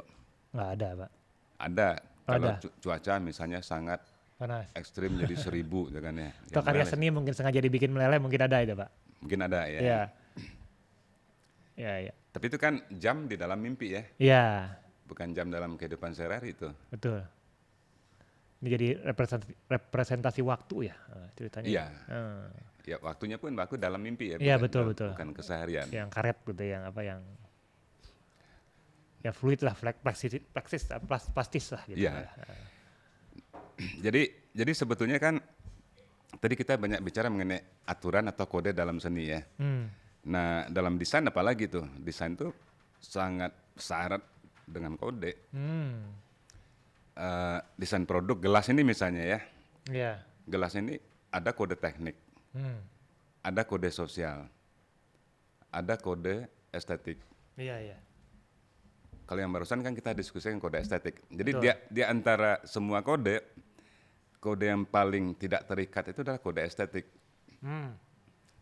Nggak ada, Pak. Ada. Kalau Ada. cuaca misalnya sangat Panas. ekstrim jadi 1000 ya kan ya. Atau Yang karya meleleh. seni mungkin sengaja dibikin meleleh mungkin ada itu Pak. Mungkin ada ya. Iya. Iya, iya. Tapi itu kan jam di dalam mimpi ya, Iya, bukan jam dalam kehidupan sehari-hari itu. betul. Ini jadi representasi waktu ya ceritanya. Iya. Hmm. Ya waktunya pun waktu dalam mimpi ya, Iya, bukan, betul, betul. bukan keseharian. Yang karet gitu, yang apa yang ya fluid lah, plastis lah gitu. Iya. Jadi sebetulnya kan tadi kita banyak bicara mengenai aturan atau kode dalam seni ya. Hmm. Nah dalam desain apalagi tuh, desain tuh sangat syarat dengan kode. Hmm. Desain produk gelas ini misalnya ya, Iya. gelas ini ada kode teknik, Hmm. ada kode sosial, ada kode estetik. Iya, iya. Kalau yang barusan kan kita diskusikan kode estetik. Jadi Betul. dia antara semua kode yang paling tidak terikat itu adalah kode estetik. Hmm.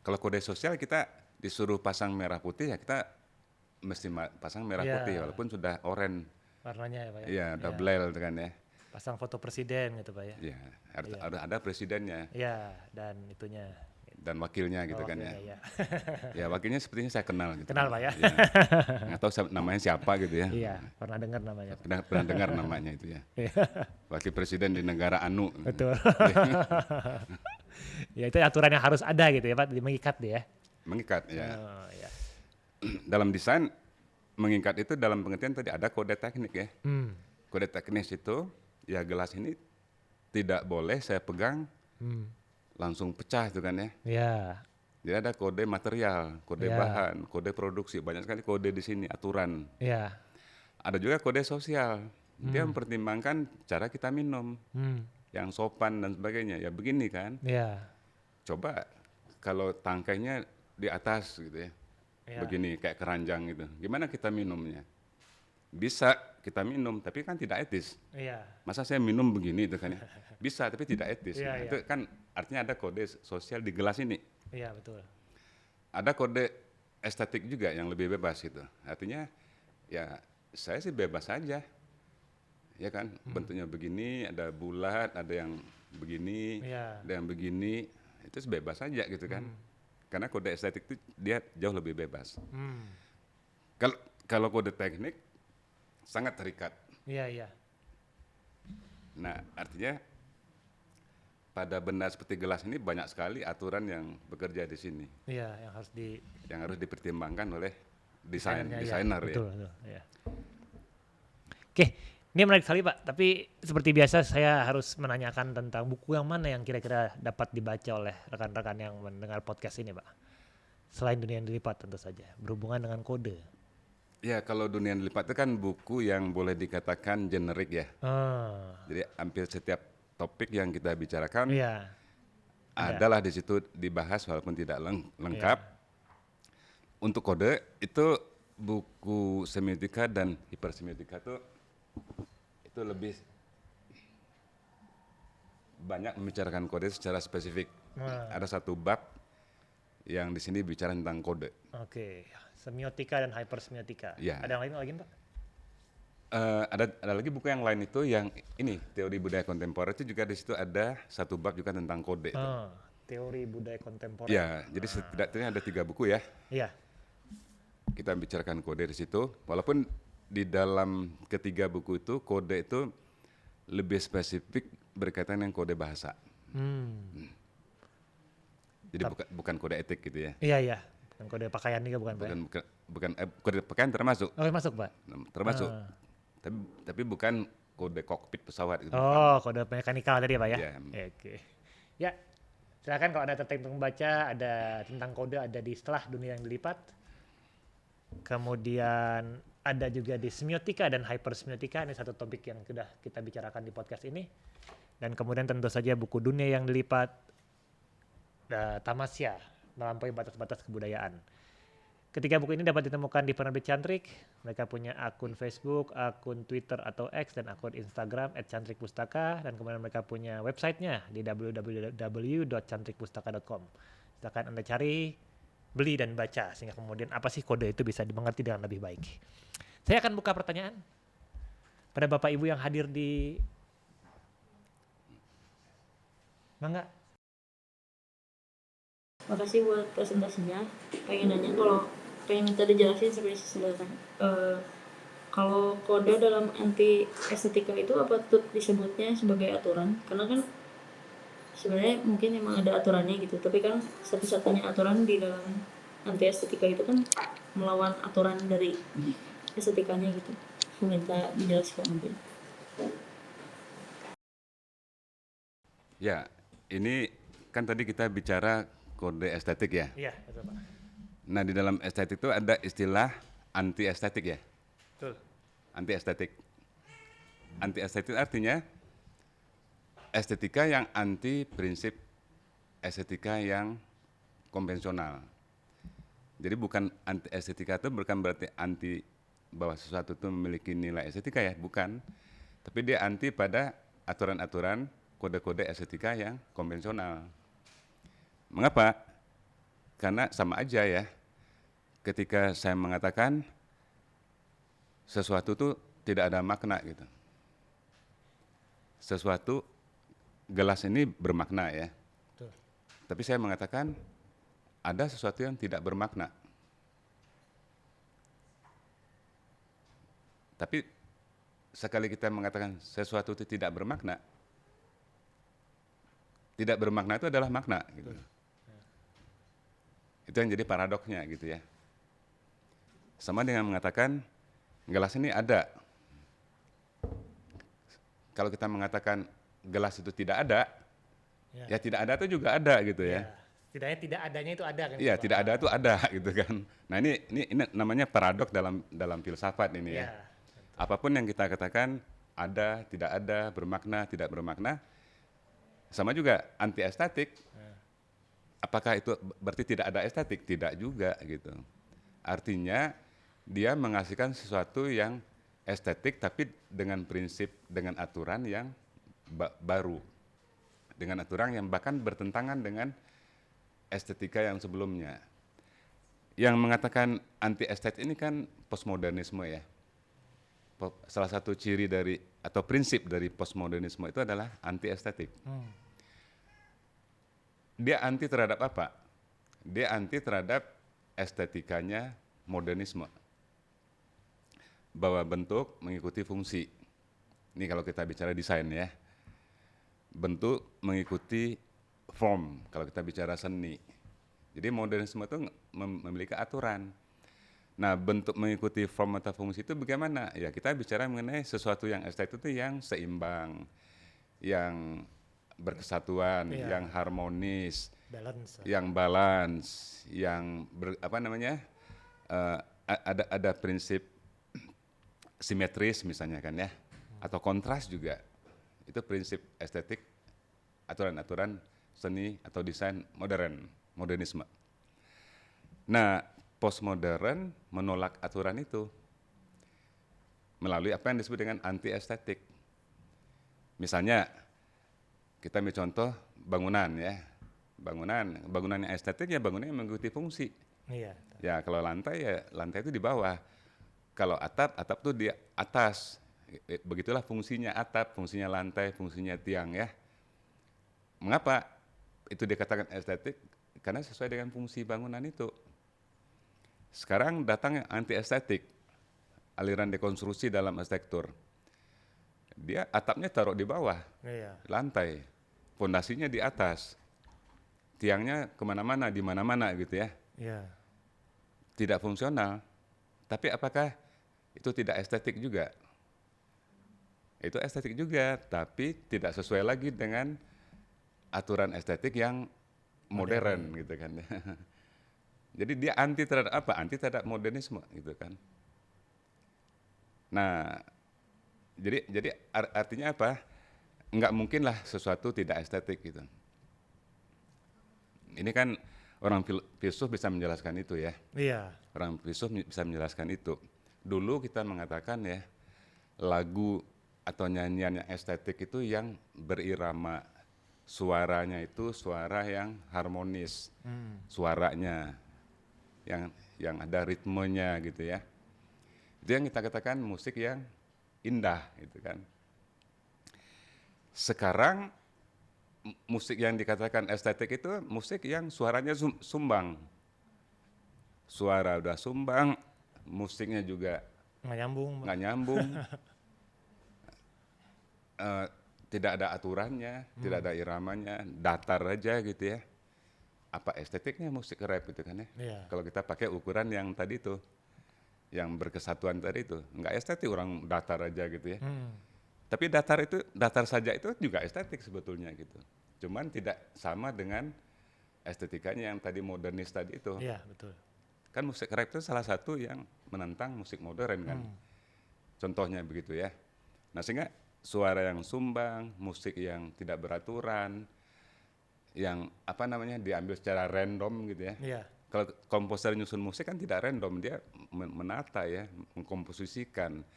Kalau kode sosial kita disuruh pasang merah putih ya kita mesti pasang merah Iya. putih walaupun sudah oranye. Warnanya ya Pak ya. Iya, udah Iya. blel kan ya. Pasang foto presiden gitu Pak ya. Iya, ada presidennya Iya, dan itunya. dan wakilnya gitu Oh, kan iya, ya. iya. Ya wakilnya sepertinya saya kenal gitu. Kenal Pak ya. Iya. Nggak tahu namanya siapa gitu ya. Iya, pernah dengar namanya Pak. Pernah dengar namanya itu ya. Iya. Wakil presiden di negara anu. Betul. Ya itu aturan yang harus ada gitu ya Pak, mengikat dia. Mengikat ya. Oh, iya. Dalam desain mengikat itu dalam pengertian tadi ada kode teknik ya. Hmm. Kode teknis itu ya gelas ini tidak boleh saya pegang Hmm. langsung pecah itu kan ya. Ya. Jadi ada kode material, kode Ya. bahan, kode produksi, banyak sekali kode di sini, aturan. Ya. Ada juga kode sosial. Dia mempertimbangkan cara kita minum, Hmm. yang sopan dan sebagainya. Ya begini kan. Ya. Coba kalau tangkainya di atas gitu ya. Ya. Begini kayak keranjang gitu. Gimana kita minumnya? Bisa kita minum, tapi kan tidak etis. Iya. Masa saya minum begini itu kan ya? Bisa, tapi tidak etis. Iya, Nah, iya. itu kan artinya ada kode sosial di gelas ini. Iya, betul. Ada kode estetik juga yang lebih bebas gitu. Artinya ya saya sih bebas saja. Ya kan, bentuknya begini, ada bulat, ada yang begini, Iya. ada yang begini. Itu bebas saja gitu kan. Karena kode estetik itu dia jauh lebih bebas. Hmm. Kalau kode teknik sangat terikat. Iya, iya. Nah, artinya pada benda seperti gelas ini banyak sekali aturan yang bekerja di sini Iya, yang harus yang harus dipertimbangkan oleh desainernya, desainer ya. Betul, betul, ya. Oke, ini menarik sekali Pak. Tapi seperti biasa saya harus menanyakan tentang buku yang mana yang kira-kira dapat dibaca oleh rekan-rekan yang mendengar podcast ini Pak. Selain Dunia yang Dilipat tentu saja, berhubungan dengan kode. Ya, kalau Dunia yang Dilipat itu kan buku yang boleh dikatakan generik ya. Ah, Jadi hampir setiap topik yang kita bicarakan iya, adalah di situ dibahas walaupun tidak lengkap. Iya. Untuk kode itu buku semiotika dan hipersemiotika itu lebih banyak membicarakan kode secara spesifik. Wah. Ada satu bab yang di sini bicara tentang kode. Oke. Semiotika dan hypersemiotika. Iya. Ada yang lain lagi Pak? Ada lagi buku yang lain itu yang ini teori budaya kontemporer itu juga di situ ada satu bab juga tentang kode itu. Ah, teori budaya kontemporer. Ya, jadi setidaknya ada 3 buku ya. Iya. Kita bicarakan kode di situ. Walaupun di dalam ketiga buku itu kode itu lebih spesifik berkaitan dengan kode bahasa. Hmm. Jadi bukan kode etik gitu ya. Iya, iya. Bukan kode pakaian juga bukan Pak? Bukan kode pakaian termasuk. Oh, masuk Pak? Termasuk. Ah. Tapi bukan kode kokpit pesawat gitu. Oh, kode mekanikal tadi ya Pak ya? Iya. Oke. Ya, silakan kalau ada tertarik untuk membaca, ada tentang kode, ada di Setelah Dunia yang Dilipat. Kemudian ada juga di semiotika dan hypersemiotika, ini satu topik yang sudah kita bicarakan di podcast ini. Dan kemudian tentu saja buku Dunia yang Dilipat, Tamasya, Melampaui Batas-Batas Kebudayaan. Ketiga buku ini dapat ditemukan di Penerbit Cantrik. Mereka punya akun Facebook, akun Twitter atau X, dan akun Instagram @cantrikpustaka. Dan kemudian mereka punya websitenya di www.cantrikpustaka.com. Silakan Anda cari, beli dan baca sehingga kemudian apa sih kode itu bisa dimengerti dengan lebih baik. Saya akan buka pertanyaan pada Bapak Ibu yang hadir di Mangga. Makasih buat presentasinya. Pengen nanya kalau pengen minta dijelasin sampai selesai. Kalau kode dalam anti estetika itu apa tuh disebutnya sebagai aturan? Karena kan sebenarnya mungkin emang ada aturannya gitu, tapi kan satu-satunya aturan di dalam anti estetika itu kan melawan aturan dari estetikanya gitu. Minta dijelaskan mungkin. Ya, ini kan tadi kita bicara kode estetik ya. Iya, betul Pak. Nah, di dalam estetik itu ada istilah anti estetik ya. Betul. Anti estetik. Anti estetik artinya estetika yang anti prinsip estetika yang konvensional. Jadi bukan anti estetika itu bukan berarti anti bahwa sesuatu itu memiliki nilai estetika ya, bukan. Tapi dia anti pada aturan-aturan kode-kode estetika yang konvensional. Mengapa? Karena sama aja ya. Ketika saya mengatakan sesuatu itu tidak ada makna gitu. Sesuatu gelas ini bermakna ya. Betul. Tapi saya mengatakan ada sesuatu yang tidak bermakna. Tapi sekali kita mengatakan sesuatu itu tidak bermakna itu adalah makna gitu. Itu yang jadi paradoksnya gitu ya. Sama dengan mengatakan gelas ini ada. Kalau kita mengatakan gelas itu tidak ada, ya tidak ada itu juga ada gitu ya. Setidaknya tidak adanya itu ada kan. Iya, Pak? tidak ada itu ada gitu kan. Nah, ini namanya paradoks dalam filsafat ini ya. Iya. Apapun yang kita katakan ada, tidak ada, bermakna, tidak bermakna, sama juga anti estetik. Apakah itu berarti tidak ada estetik? Tidak juga gitu. Artinya dia menghasilkan sesuatu yang estetik tapi dengan prinsip, dengan aturan yang baru. Dengan aturan yang bahkan bertentangan dengan estetika yang sebelumnya. Yang mengatakan anti estetik ini kan postmodernisme ya. Salah satu ciri dari atau prinsip dari postmodernisme itu adalah anti estetik. Dia anti terhadap apa? Dia anti terhadap estetikanya modernisme. Bahwa bentuk mengikuti fungsi. Ini kalau kita bicara desain ya. Bentuk mengikuti form kalau kita bicara seni. Jadi modernisme itu memiliki aturan. Nah, bentuk mengikuti form atau fungsi itu bagaimana? Ya, kita bicara mengenai sesuatu yang estetik itu yang seimbang, yang berkesatuan, yang harmonis, Balance. yang balance, yang ada prinsip simetris misalnya kan ya, atau kontras juga. Itu prinsip estetik, aturan-aturan seni atau desain modernisme. Nah, postmodern menolak aturan itu melalui apa yang disebut dengan anti estetik. Misalnya kita ambil contoh bangunan ya, bangunan yang estetik ya bangunan yang mengikuti fungsi. Iya. Ya kalau lantai ya lantai itu di bawah, kalau atap tuh di atas. Begitulah fungsinya atap, fungsinya lantai, fungsinya tiang ya. Mengapa itu dikatakan estetik? Karena sesuai dengan fungsi bangunan itu. Sekarang datang yang anti estetik, aliran dekonstruksi dalam arsitektur. Dia atapnya taruh di bawah, lantai, fondasinya di atas, tiangnya kemana-mana, di mana-mana gitu ya. Tidak fungsional, tapi apakah itu tidak estetik juga? Itu estetik juga, tapi tidak sesuai lagi dengan aturan estetik yang modern gitu kan. Jadi dia anti terhadap apa? Anti terhadap modernisme gitu kan. Nah, jadi artinya apa? Enggak mungkin lah sesuatu tidak estetik gitu. Ini kan orang filsuf bisa menjelaskan itu ya. Iya. Orang filsuf bisa menjelaskan itu. Dulu kita mengatakan ya, lagu atau nyanyian yang estetik itu yang berirama, suaranya itu suara yang harmonis, suaranya yang ada ritmenya gitu ya. Itu yang kita katakan musik yang indah gitu kan. Sekarang musik yang dikatakan estetik itu musik yang suaranya sumbang. Suara udah sumbang, musiknya juga Nggak nyambung. nggak nyambung, tidak ada aturannya, tidak ada iramanya, datar aja gitu ya. Apa estetiknya musik rap gitu kan ya? Iya. Kalau kita pakai ukuran yang tadi tuh, yang berkesatuan tadi itu, nggak estetik orang datar aja gitu ya. Tapi datar saja itu juga estetik sebetulnya gitu. Cuman tidak sama dengan estetikanya yang tadi modernis tadi itu. Iya, betul. Kan musik rap itu salah satu yang menentang musik modern kan. Contohnya begitu ya. Nah sehingga suara yang sumbang, musik yang tidak beraturan, yang apa namanya diambil secara random gitu ya. Iya. Kalau komposer nyusun musik kan tidak random, dia menata ya, mengkomposisikan.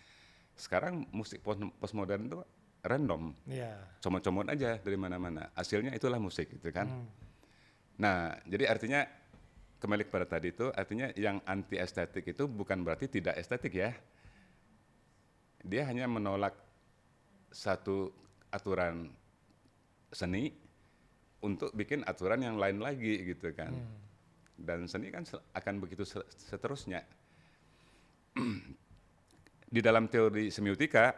Sekarang musik postmodern itu random, Iya. comot-comot aja dari mana-mana. Hasilnya itulah musik gitu kan. Nah, jadi artinya kembali kepada tadi itu, artinya yang anti estetik itu bukan berarti tidak estetik ya. Dia hanya menolak satu aturan seni untuk bikin aturan yang lain lagi gitu kan. Dan seni kan akan begitu seterusnya. Di dalam teori semiotika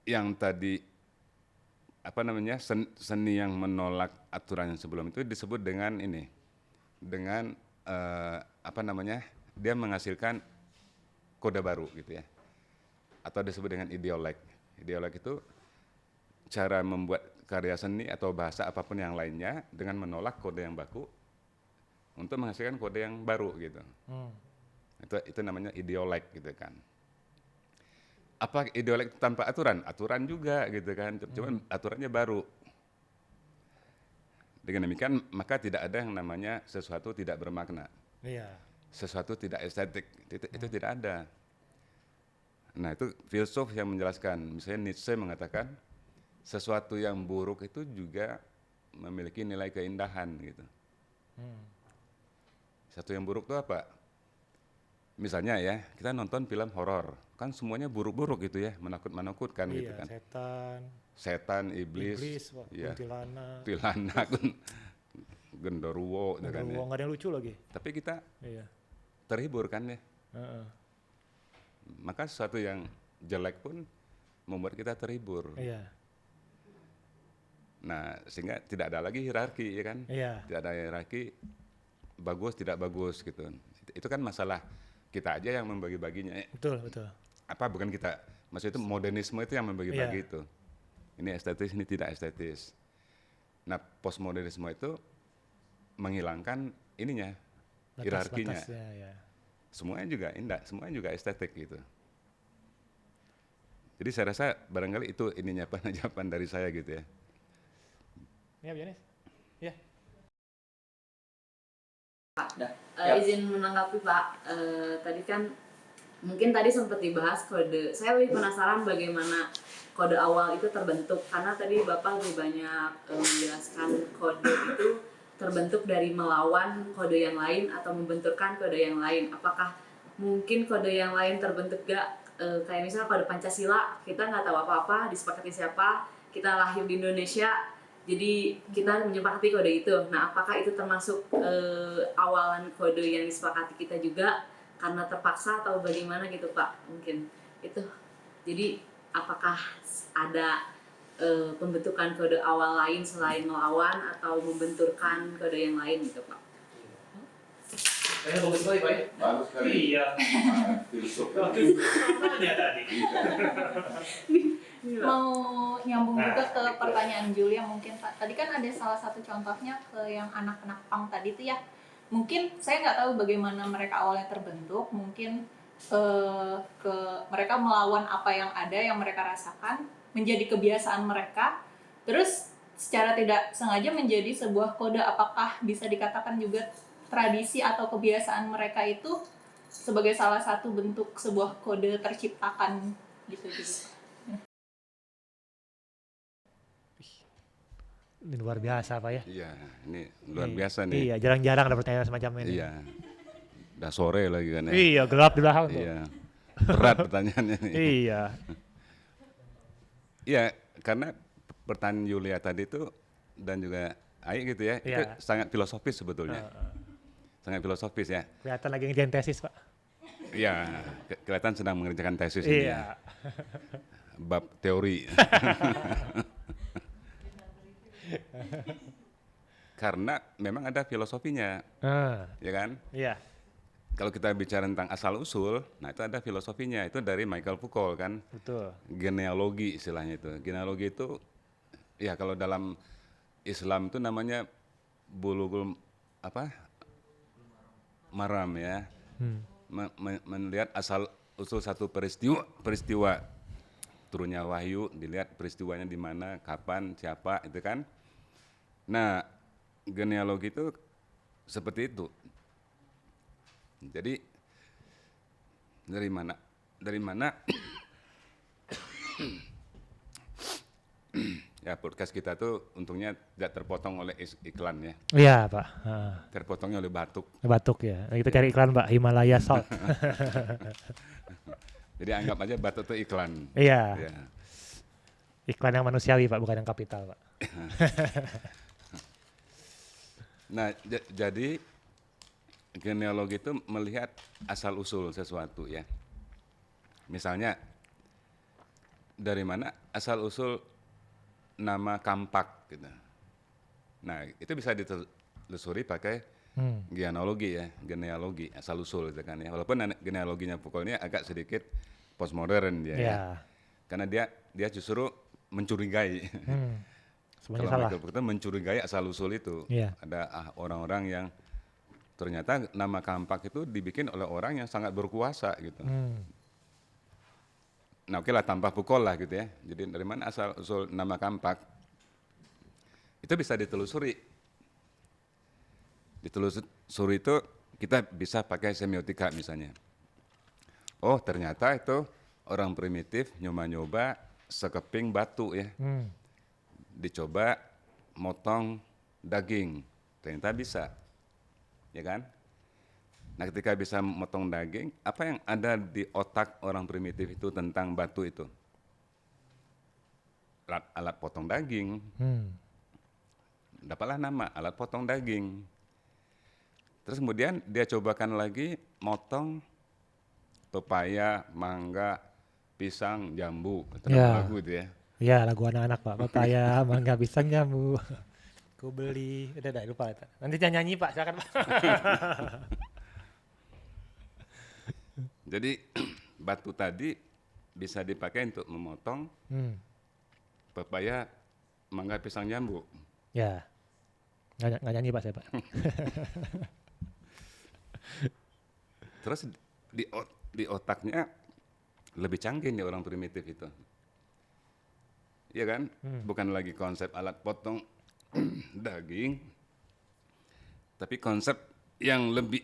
yang tadi apa namanya seni yang menolak aturan yang sebelum itu disebut dengan ini, dengan apa namanya dia menghasilkan kode baru gitu ya, atau disebut dengan ideolek. Ideolek itu cara membuat karya seni atau bahasa apapun yang lainnya dengan menolak kode yang baku untuk menghasilkan kode yang baru gitu. Itu namanya ideolek gitu kan. Apa ideolek tanpa aturan? Aturan juga gitu kan. Cuman aturannya baru. Dengan demikian maka tidak ada yang namanya sesuatu tidak bermakna. Iya. Sesuatu tidak estetik. Itu tidak ada. Nah, itu filsuf yang menjelaskan. Misalnya Nietzsche mengatakan sesuatu yang buruk itu juga memiliki nilai keindahan gitu. Sesuatu yang buruk itu apa? Misalnya ya, kita nonton film horor, kan semuanya buruk-buruk gitu ya, menakut-menakutkan gitu kan. Setan, iblis, ya, kuntilanak, genderuwo, gitu kan ya. Nggak ada yang lucu lagi. Tapi kita terhibur kan ya. Maka sesuatu yang jelek pun membuat kita terhibur. Iya. Nah, sehingga tidak ada lagi hierarki ya kan. Iya. Tidak ada hierarki bagus tidak bagus gitu. Itu kan masalah kita aja yang membagi-baginya. Betul, betul. Apa bukan kita? Maksudnya itu modernisme itu yang membagi-bagi itu. Ini estetis, ini tidak estetis. Nah, postmodernisme itu menghilangkan ininya, hierarkinya. Ya. Semuanya juga indah, semuanya juga estetik gitu. Jadi saya rasa barangkali itu ininya jawaban dari saya gitu ya. Iya, Yanis. Ya. Izin menanggapi Pak, tadi kan mungkin tadi sempat dibahas kode. Saya lebih penasaran bagaimana kode awal itu terbentuk, karena tadi Bapak lebih banyak menjelaskan kode itu terbentuk dari melawan kode yang lain atau membenturkan kode yang lain. Apakah mungkin kode yang lain terbentuk gak? Kayak misalnya kode Pancasila, kita nggak tahu apa-apa, disepakati siapa, kita lahir di Indonesia, jadi kita menyepakati kode itu. Nah, apakah itu termasuk awalan kode yang disepakati kita juga karena terpaksa atau bagaimana gitu Pak? Mungkin itu. Jadi apakah ada pembentukan kode awal lain selain melawan atau membenturkan kode yang lain gitu Pak? Bagus sekali Pak ya? Bagus sekali. Iya. Filsuf. Tanya tadi. Mau nyambung juga ke pertanyaan Julia mungkin Pak. Tadi kan ada salah satu contohnya ke yang anak-anak punk tadi itu ya. Mungkin saya nggak tahu bagaimana mereka awalnya terbentuk. Mungkin ke mereka melawan apa yang ada yang mereka rasakan menjadi kebiasaan mereka. Terus secara tidak sengaja menjadi sebuah kode. Apakah bisa dikatakan juga tradisi atau kebiasaan mereka itu sebagai salah satu bentuk sebuah kode terciptakan gitu juga. Ini luar biasa Pak ya. Iya, ini luar biasa nih. Iya, jarang-jarang ada pertanyaan semacam ini. Iya. Udah sore lagi kan ya. Iya, gelap di belakang tuh. Iya. Berat pertanyaannya nih. Iya. Iya, karena pertanyaan Yulia tadi itu dan juga Ai gitu ya, itu Iya. sangat filosofis sebetulnya. Sangat filosofis ya. Kelihatan lagi ngerjain tesis, Pak. Iya, kelihatan sedang mengerjakan tesis ini ya. Iya. Bab teori. Karena memang ada filosofinya, ya kan? Iya. Kalau kita bicara tentang asal usul, nah itu ada filosofinya, itu dari Michael Foucault kan, Betul. genealogi istilahnya itu. Genealogi itu, ya kalau dalam Islam itu namanya bulugul maram ya, melihat asal usul satu peristiwa turunnya wahyu, dilihat peristiwanya di mana, kapan, siapa, itu kan. Nah, genealogi itu seperti itu. Jadi dari mana ya podcast kita tuh untungnya tidak terpotong oleh iklan ya, Iya, Pak. terpotongnya oleh batuk. Batuk ya. Nah, kita cari iklan, Pak, Himalaya Salt. Jadi anggap aja batuk itu iklan. Iya. Ya. Iklan yang manusiawi, Pak, bukan yang kapital, Pak. Nah, jadi genealogi itu melihat asal usul sesuatu ya. Misalnya dari mana asal usul nama Kampak gitu. Nah, itu bisa ditelusuri pakai genealogi ya, genealogi asal usul gitu kan ya. Walaupun genealoginya Foucault ini agak sedikit postmodern dia ya. Iya. Karena dia justru mencurigai. Semuanya Kalau salah. Michael Foucault itu mencurigai asal usul itu. Iya. Ada orang-orang yang ternyata nama Kampak itu dibikin oleh orang yang sangat berkuasa gitu. Nah oke lah tanpa Foucault lah gitu ya. Jadi dari mana asal usul nama Kampak? Itu bisa ditelusuri. Ditelusuri itu kita bisa pakai semiotika misalnya. Oh ternyata itu orang primitif nyoba-nyoba sekeping batu ya. Dicoba motong daging, ternyata bisa, ya kan? Nah ketika bisa motong daging, apa yang ada di otak orang primitif itu tentang batu itu? Alat potong daging, dapatlah nama alat potong daging. Terus kemudian dia cobakan lagi motong pepaya, mangga, pisang, jambu, Ya. lagu itu ya. Iya, lagu anak-anak, Pak. Pepaya, mangga, pisang, jambu. Ku beli. Udah lupa. Nanti jangan nyanyi, Pak. Silakan, Pak. Jadi batu tadi bisa dipakai untuk memotong pepaya, mangga, pisang, jambu. Ya. Nggak nyanyi, Pak, saya, Pak. Terus di otaknya lebih canggih nih orang primitif itu. Iya kan? Bukan lagi konsep alat potong daging, tapi konsep yang lebih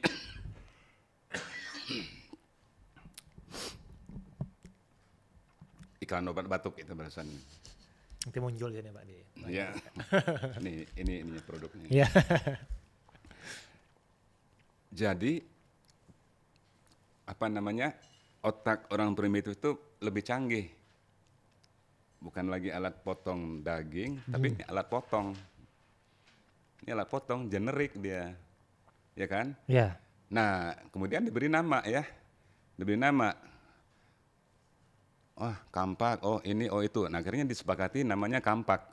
iklan obat batuk itu balasannya. Nanti muncul sini, Pak. Ya, ini produknya. Iya. Jadi apa namanya otak orang primitif itu lebih canggih. Bukan lagi alat potong daging, tapi ini alat potong. Ini alat potong generik dia, ya kan? Iya. Nah, kemudian diberi nama ya, diberi nama. Oh, Kampak, oh ini, oh itu. Nah, akhirnya disepakati namanya Kampak.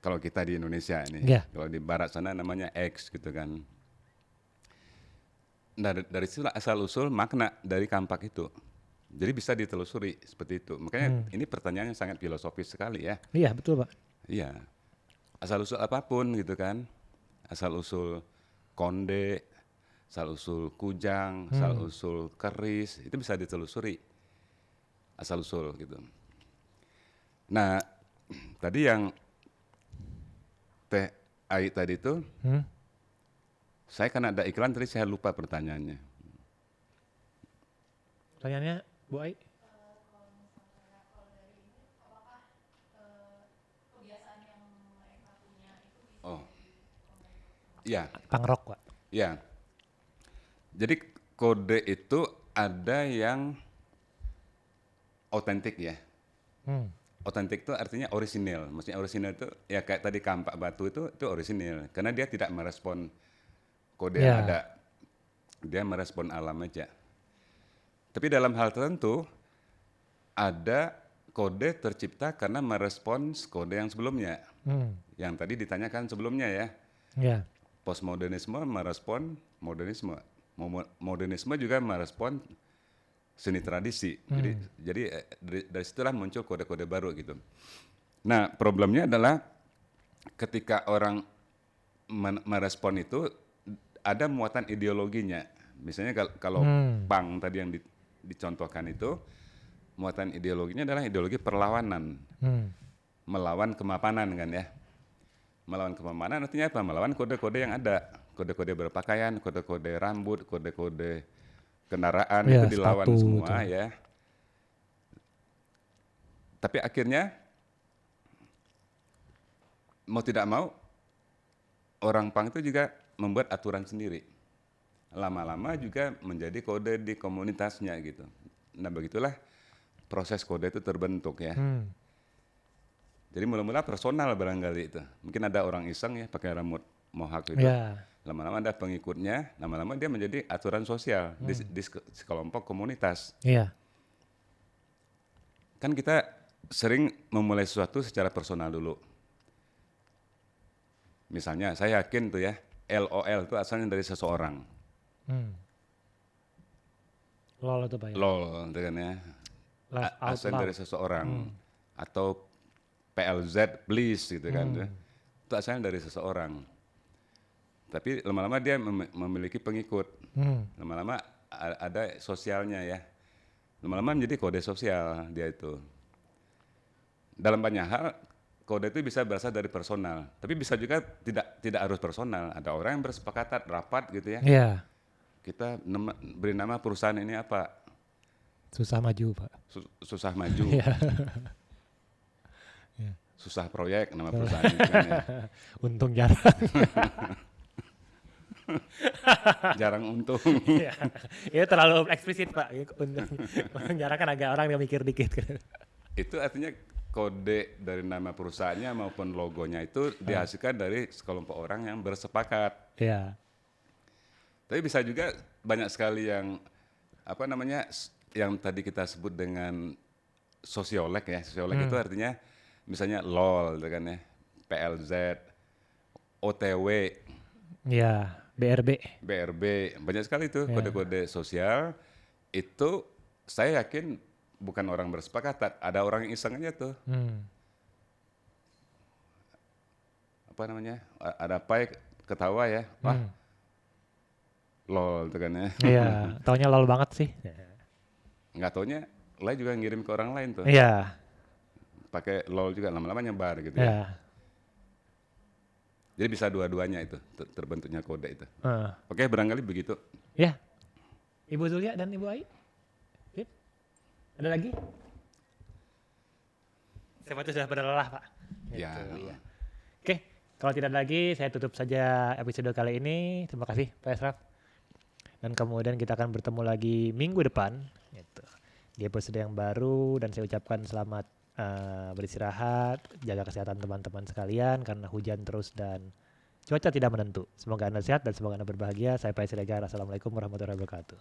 Kalau kita di Indonesia ini, Iya. kalau di barat sana namanya X gitu kan. Nah, dari situ asal usul makna dari Kampak itu. Jadi bisa ditelusuri seperti itu. Makanya ini pertanyaannya sangat filosofis sekali ya. Iya, betul, Pak. Iya. Asal usul apapun gitu kan. Asal usul konde, asal usul kujang, asal usul keris, itu bisa ditelusuri. Asal usul gitu. Nah, tadi yang Teh Ai tadi itu, saya kan ada iklan tadi saya lupa pertanyaannya. Pertanyaannya, Bu Ai? Oh, iya, Pangrok, Pak. iya. Jadi kode itu ada yang otentik ya. otentik itu artinya orisinil. Maksudnya orisinil itu ya kayak tadi kampak batu itu orisinil karena dia tidak merespon kode yang ada. Dia merespon alam aja. Tapi dalam hal tertentu ada kode tercipta karena merespons kode yang sebelumnya. Yang tadi ditanyakan sebelumnya ya. Postmodernisme merespon modernisme. Modernisme juga merespon seni tradisi. Jadi dari situlah muncul kode-kode baru gitu. Nah, problemnya adalah ketika orang merespon itu ada muatan ideologinya. Misalnya kalau punk tadi yang dicontohkan itu, muatan ideologinya adalah ideologi perlawanan. Melawan kemapanan kan ya. Melawan kemapanan artinya apa? Melawan kode-kode yang ada. Kode-kode berpakaian, kode-kode rambut, kode-kode kendaraan itu dilawan semua itu. Ya. Tapi akhirnya mau tidak mau orang punk itu juga membuat aturan sendiri. Lama-lama juga menjadi kode di komunitasnya gitu. Nah begitulah proses kode itu terbentuk ya. Jadi mula-mula personal barangkali itu. Mungkin ada orang iseng ya pakai rambut mohawk itu. Lama-lama ada pengikutnya, lama-lama dia menjadi aturan sosial di sekelompok komunitas. Kan kita sering memulai sesuatu secara personal dulu. Misalnya saya yakin tuh ya, LOL itu asalnya dari seseorang. LOL itu Pak ya? LOL itu kan ya. Asal dari seseorang. Atau PLZ, please gitu kan. Itu asalnya dari seseorang. Tapi lama-lama dia memiliki pengikut. Lama-lama ada sosialnya ya. Lama-lama menjadi kode sosial dia itu. Dalam banyak hal kode itu bisa berasal dari personal, tapi bisa juga tidak harus personal. Ada orang yang bersepakatan rapat gitu ya. Kita beri nama perusahaan ini apa? Susah maju Pak. Susah maju. Susah proyek nama perusahaan itu kan ya. Untung jarang. Jarang untung. Itu terlalu eksplisit Pak. Untung jarang kan agak orang yang mikir dikit. Itu artinya kode dari nama perusahaannya maupun logonya itu dihasilkan dari sekelompok orang yang bersepakat. Tapi bisa juga banyak sekali yang apa namanya yang tadi kita sebut dengan sosiolek ya. Sosiolek itu artinya misalnya LOL gitu kan ya, PLZ, OTW, BRB, banyak sekali itu kode-kode sosial. Itu saya yakin bukan orang bersepakat, ada orang yang iseng aja tuh. Apa namanya? Ada apa ketawa ya, wah, LOL itu kan ya. Taunya LOL banget sih. Nggak taunya, lain juga ngirim ke orang lain tuh. Pakai LOL juga lama-lama nyebar gitu ya. Jadi bisa dua-duanya itu terbentuknya kode itu. Oke, barangkali begitu. Ibu Zulia dan Ibu Ai. Ada lagi? Saya itu sudah pada lelah Pak. Oke, kalau tidak lagi saya tutup saja episode kali ini. Terima kasih Pak Esraf. Dan kemudian kita akan bertemu lagi minggu depan. Gitu. Di episode yang baru dan saya ucapkan selamat beristirahat, jaga kesehatan teman-teman sekalian karena hujan terus dan cuaca tidak menentu. Semoga Anda sehat dan semoga Anda berbahagia. Saya Pak Siregar. Assalamualaikum warahmatullahi wabarakatuh.